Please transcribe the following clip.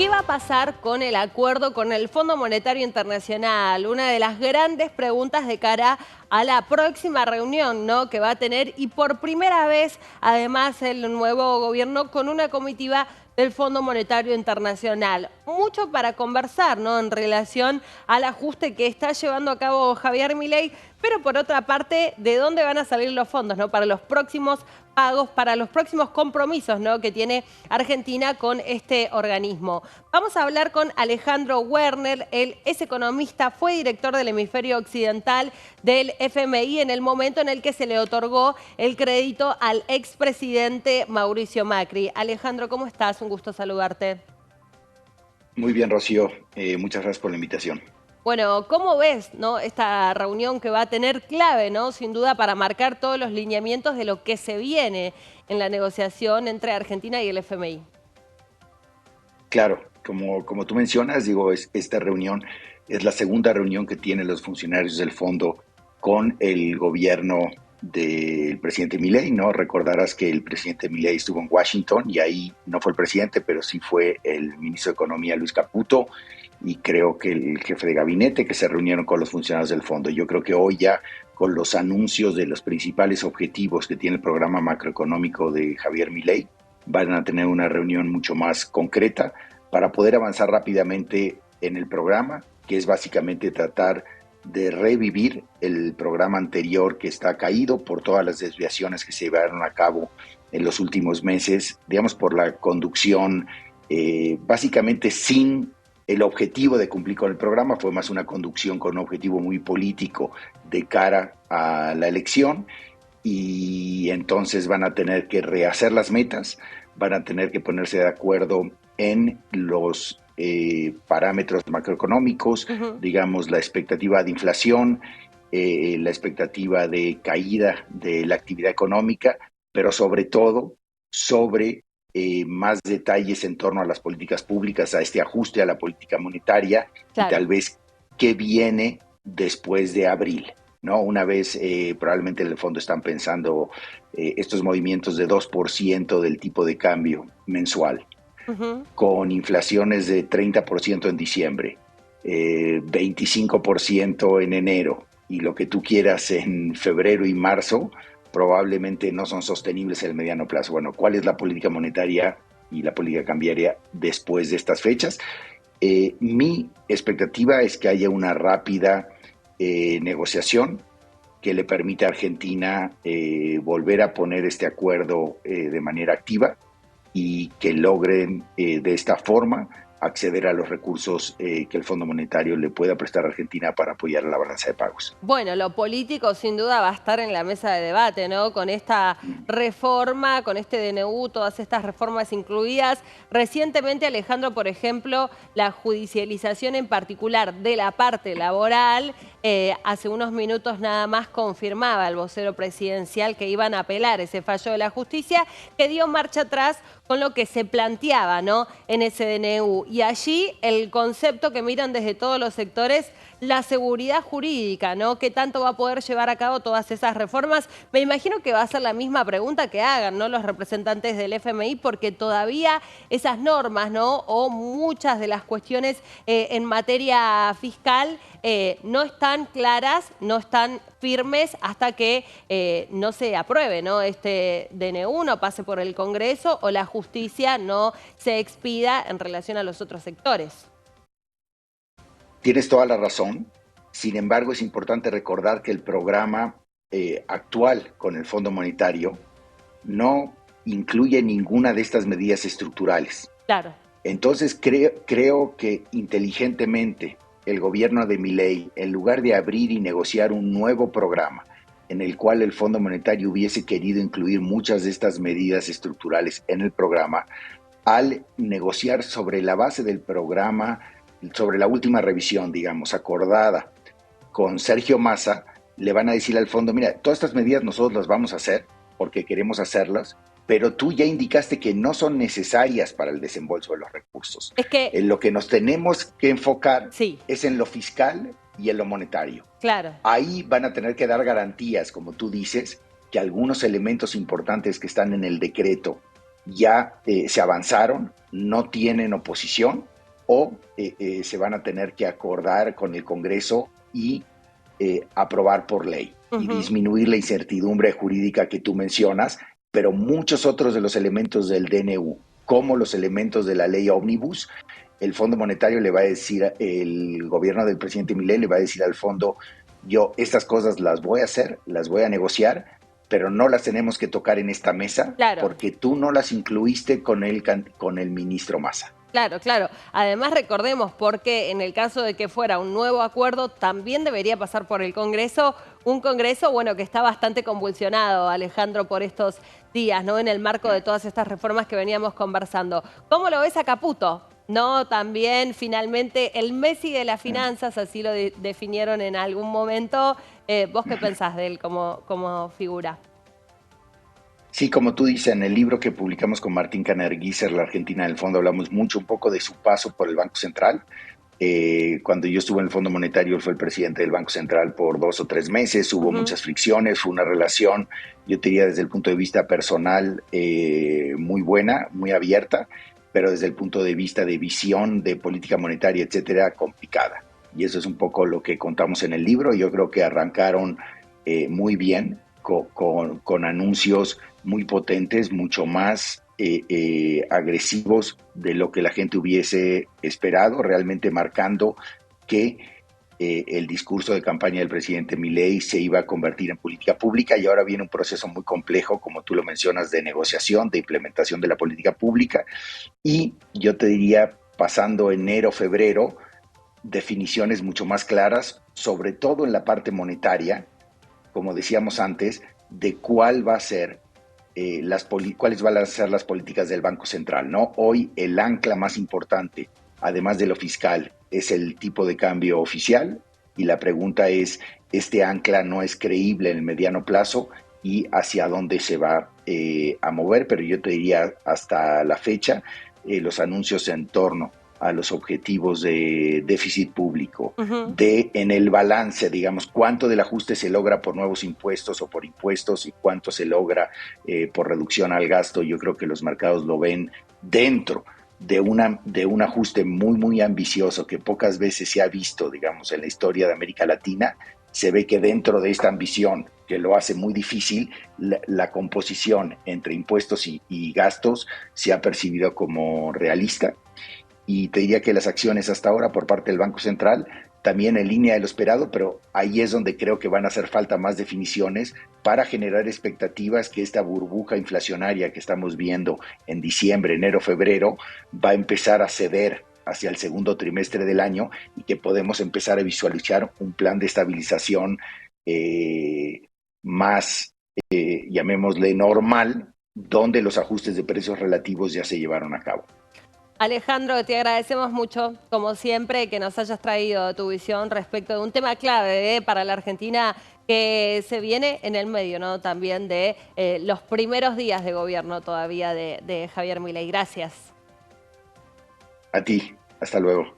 ¿Qué va a pasar con el acuerdo con el Fondo Monetario Internacional? Una de las grandes preguntas de cara a la próxima reunión, ¿no?, que va a tener, y por primera vez, además, el nuevo gobierno con una comitiva del Fondo Monetario Internacional. Mucho para conversar, ¿no?, en relación al ajuste que está llevando a cabo Javier Milei, pero por otra parte, ¿de dónde van a salir los fondos, ¿no?, para los próximos pagos, para los próximos compromisos, ¿no?, que tiene Argentina con este organismo? Vamos a hablar con Alejandro Werner. Él es economista, fue director del hemisferio occidental del FMI en el momento en el que se le otorgó el crédito al expresidente Mauricio Macri. Alejandro, ¿cómo estás? Un gusto saludarte. Muy bien, Rocío. Muchas gracias por la invitación. Bueno, ¿cómo ves, no, esta reunión que va a tener clave, ¿no?, sin duda, para marcar todos los lineamientos de lo que se viene en la negociación entre Argentina y el FMI? Claro, como tú mencionas, digo, esta reunión es la segunda reunión que tienen los funcionarios del fondo con el gobierno del presidente Milei, ¿no? Recordarás que el presidente Milei estuvo en Washington y ahí no fue el presidente, pero sí fue el ministro de Economía, Luis Caputo, y creo que el jefe de gabinete, que se reunieron con los funcionarios del fondo. Yo creo que hoy ya, con los anuncios de los principales objetivos que tiene el programa macroeconómico de Javier Milei, van a tener una reunión mucho más concreta para poder avanzar rápidamente en el programa, que es básicamente tratar de revivir el programa anterior que está caído por todas las desviaciones que se llevaron a cabo en los últimos meses, digamos, por la conducción básicamente sin el objetivo de cumplir con el programa. Fue más una conducción con un objetivo muy político de cara a la elección, y entonces van a tener que rehacer las metas, van a tener que ponerse de acuerdo en los parámetros macroeconómicos, digamos, la expectativa de inflación, la expectativa de caída de la actividad económica, pero sobre todo sobre más detalles en torno a las políticas públicas, a este ajuste a la política monetaria y Claro. tal vez qué viene después de abril, ¿no? Una vez probablemente en el fondo están pensando estos movimientos de 2% del tipo de cambio mensual, con inflaciones de 30% en diciembre, 25% en enero y lo que tú quieras en febrero y marzo, probablemente no son sostenibles en el mediano plazo. Bueno, ¿cuál es la política monetaria y la política cambiaria después de estas fechas? Mi expectativa es que haya una rápida negociación que le permita a Argentina volver a poner este acuerdo de manera activa y que logren de esta forma acceder a los recursos que el Fondo Monetario le pueda prestar a Argentina para apoyar la balanza de pagos. Bueno, lo político sin duda va a estar en la mesa de debate, ¿no?, con esta reforma, con este DNU, todas estas reformas incluidas. Recientemente, Alejandro, por ejemplo, la judicialización en particular de la parte laboral, hace unos minutos nada más confirmaba el vocero presidencial que iban a apelar ese fallo de la justicia, que dio marcha atrás con lo que se planteaba, ¿no?, en ese DNU. Y allí el concepto que miran desde todos los sectores, la seguridad jurídica, ¿no? ¿Qué tanto va a poder llevar a cabo todas esas reformas? Me imagino que va a ser la misma pregunta que hagan, ¿no?, los representantes del FMI, porque todavía esas normas, ¿no?, o muchas de las cuestiones en materia fiscal no están claras, no están firmes hasta que no se apruebe, ¿no?, este DNU, no pase por el Congreso o la justicia no se expida en relación a los otros sectores. Tienes toda la razón. Sin embargo, es importante recordar que el programa actual con el Fondo Monetario no incluye ninguna de estas medidas estructurales. Claro. Entonces creo que inteligentemente el gobierno de Milei, en lugar de abrir y negociar un nuevo programa en el cual el Fondo Monetario hubiese querido incluir muchas de estas medidas estructurales en el programa, al negociar sobre la base del programa, sobre la última revisión, digamos, acordada con Sergio Massa, le van a decir al fondo: mira, todas estas medidas nosotros las vamos a hacer porque queremos hacerlas, pero tú ya indicaste que no son necesarias para el desembolso de los recursos. Es que, En lo que nos tenemos que enfocar sí, es en lo fiscal y en lo monetario. claro. Ahí van a tener que dar garantías, como tú dices, que algunos elementos importantes que están en el decreto ya se avanzaron, no tienen oposición o se van a tener que acordar con el Congreso y aprobar por ley y disminuir la incertidumbre jurídica que tú mencionas, pero muchos otros de los elementos del DNU, como los elementos de la ley Omnibus, el Fondo Monetario le va a decir, el gobierno del presidente Milei le va a decir al fondo, yo estas cosas las voy a hacer, las voy a negociar, pero no las tenemos que tocar en esta mesa Claro. porque tú no las incluiste con el ministro Massa. Claro, claro. Además, recordemos, porque en el caso de que fuera un nuevo acuerdo, también debería pasar por el Congreso, un Congreso, bueno, que está bastante convulsionado, Alejandro, por estos días, ¿no? En el marco de todas estas reformas que veníamos conversando. ¿Cómo lo ves a Caputo? ¿No? También, finalmente, el Messi de las finanzas, así lo definieron en algún momento. ¿Vos qué pensás de él como figura? Sí, como tú dices, en el libro que publicamos con Martín Canerguícer, La Argentina del Fondo, hablamos mucho un poco de su paso por el Banco Central. Cuando yo estuve en el Fondo Monetario, él fue el presidente del Banco Central por 2 o 3 meses, hubo muchas fricciones, fue una relación, yo te diría desde el punto de vista personal, muy buena, muy abierta, pero desde el punto de vista de visión de política monetaria, etcétera, complicada. Y eso es un poco lo que contamos en el libro. Yo creo que arrancaron muy bien, con anuncios muy potentes, mucho más agresivos de lo que la gente hubiese esperado, realmente marcando que el discurso de campaña del presidente Milei se iba a convertir en política pública, y ahora viene un proceso muy complejo, como tú lo mencionas, de negociación, de implementación de la política pública, y yo te diría, pasando enero, febrero, definiciones mucho más claras, sobre todo en la parte monetaria, como decíamos antes, de cuál va a ser cuáles van a ser las políticas del Banco Central, ¿no? Hoy el ancla más importante, además de lo fiscal, es el tipo de cambio oficial, y la pregunta es, ¿este ancla no es creíble en el mediano plazo y hacia dónde se va a mover? Pero yo te diría, hasta la fecha, los anuncios en torno a los objetivos de déficit público, en el balance, digamos, cuánto del ajuste se logra por nuevos impuestos o por impuestos y cuánto se logra por reducción al gasto. Yo creo que los mercados lo ven dentro de un ajuste muy, muy ambicioso que pocas veces se ha visto, digamos, en la historia de América Latina. Se ve que dentro de esta ambición, que lo hace muy difícil, la composición entre impuestos y gastos se ha percibido como realista, y te diría que las acciones hasta ahora por parte del Banco Central también en línea de lo esperado, pero ahí es donde creo que van a hacer falta más definiciones para generar expectativas que esta burbuja inflacionaria que estamos viendo en diciembre, enero, febrero va a empezar a ceder hacia el segundo trimestre del año, y que podemos empezar a visualizar un plan de estabilización más, llamémosle, normal, donde los ajustes de precios relativos ya se llevaron a cabo. Alejandro, te agradecemos mucho, como siempre, que nos hayas traído tu visión respecto de un tema clave para la Argentina que se viene en el medio, ¿no? También de los primeros días de gobierno todavía de Javier Milei. Gracias. A ti, hasta luego.